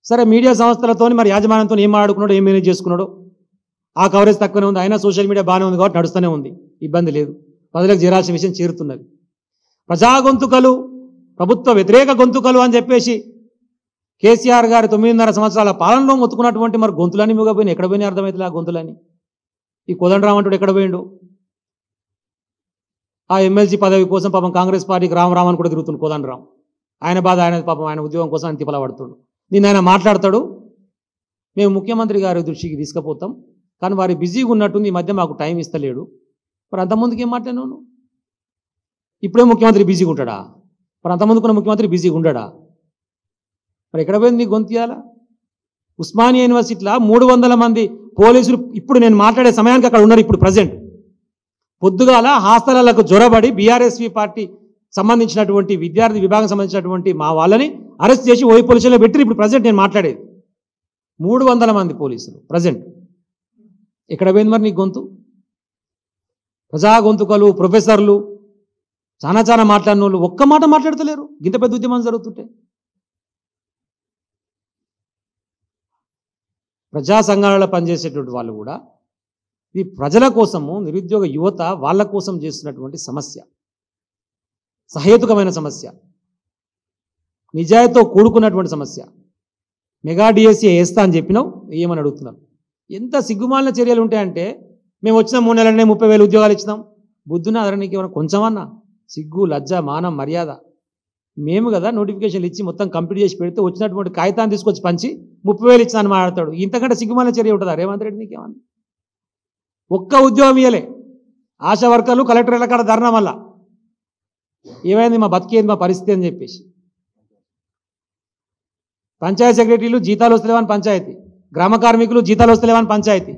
సరే మీడియా సంస్థలతో మరి యాజమాన్యంతో ఏం మాట్లాడుకున్నాడో ఏం మేనేజ్ చేసుకున్నాడో ఆ కవరేజ్ తక్కువనే ఉంది. అయినా సోషల్ మీడియా బాగానే ఉంది కాబట్టి నడుస్తూనే ఉంది, ఇబ్బంది లేదు. ప్రజలకు చేరాల్సిన విషయం చేరుతున్నది. ప్రజా గొంతుకలు, ప్రభుత్వ వ్యతిరేక గొంతుకలు అని చెప్పేసి కేసీఆర్ గారి 9.5 సంవత్సరాల పాలనలో మొత్తుకున్నటువంటి మరి గొంతులన్నీ మిగపోయినా ఎక్కడ పోయినా అర్థమవుతుంది. ఆ గొంతులని ఈ కోదండరాం అంటాడు ఎక్కడ పోయిండు? ఆ ఎమ్మెల్సీ పదవి కోసం పాపం కాంగ్రెస్ పార్టీకి రామ్ అని కూడా తిరుగుతుంది కోదండరాం. ఆయన బాధ ఆయన, పాపం ఆయన ఉద్యోగం కోసం ఆయన తిప్పల పడుతుండు. నిన్న ఆయన మాట్లాడతాడు, మేము ముఖ్యమంత్రి గారి దృష్టికి తీసుకుపోతాం, కానీ వారి బిజీగా ఉన్నట్టుంది, ఈ మధ్య మాకు టైం ఇస్తలేడు. మరి అంతకుముందుకు ఏం మాట్లాడినావు? ఇప్పుడే ముఖ్యమంత్రి బిజీగా ఉంటాడా? మరి అంతకుముందుకున్న ముఖ్యమంత్రి బిజీగా ఉండడా? మరి ఎక్కడ పోయింది నీ గొంతియాల? ఉస్మానియా యూనివర్సిటీలో 300 మంది పోలీసులు ఇప్పుడు నేను మాట్లాడే సమయానికి అక్కడ ఉన్నారు. ఇప్పుడు ప్రజెంట్ పొద్దుగాల హాస్టళ్లకు జొరబడి బీఆర్ఎస్వి పార్టీ సంబంధించినటువంటి విద్యార్థి విభాగం సంబంధించినటువంటి మా వాళ్ళని అరెస్ట్ చేసి ఓయి పోలీసులో పెట్టి ఇప్పుడు ప్రజెంట్ నేను మాట్లాడేది 300 మంది పోలీసులు ప్రజెంట్. ఎక్కడ పోయింది మరి నీ గొంతు? ప్రజా గొంతుకలు, ప్రొఫెసర్లు చాలా మాట్లాడిన వాళ్ళు ఒక్క మాట మాట్లాడతలేరు. ఇంత పెద్ద ఉద్యమం జరుగుతుంటే ప్రజా సంఘాలలో పనిచేసేటువంటి వాళ్ళు కూడా ఇది ప్రజల కోసము, నిరుద్యోగ యువత వాళ్ళ కోసం చేస్తున్నటువంటి సమస్య, సహేతుకమైన సమస్య, నిజాయితీతో కూడుకున్నటువంటి సమస్య. మెగా డిఎస్సీ వేస్తా అని చెప్పినావు, ఏమని అడుగుతున్నారు? ఎంత సిగ్గుమాలిన చర్యలు ఉంటాయంటే, మేము వచ్చిన 3 నెలలనే 30,000 ఉద్యోగాలు ఇచ్చినాం. బుద్ధున అదనకి ఏమైనా కొంచెమన్నా సిగ్గు, లజ్జ, మానం, మర్యాద? మేము కదా నోటిఫికేషన్లు ఇచ్చి మొత్తం కంప్లీట్ చేసి పెడితే వచ్చినటువంటి కాగితాన్ని తీసుకొచ్చి పంచి 30,000 ఇచ్చినాను మాట్లాడతాడు. ఇంతకంటే సిగ్గుమాలిన చర్య ఉంటుందా రేవంత్ రెడ్డి? నీకేమన్నా ఒక్క ఉద్యోగం ఇయ్యలే. ఆశా వర్కర్లు కలెక్టర్ల కాడ ధర్నా వల్ల ఏమైంది, మా బతికేది, మా పరిస్థితి అని చెప్పేసి. పంచాయతీ సెక్రటరీలు జీతాలు వస్తలేవని పంచాయతీ, గ్రామ కార్మికులు జీతాలు వస్తలేవని పంచాయతీ.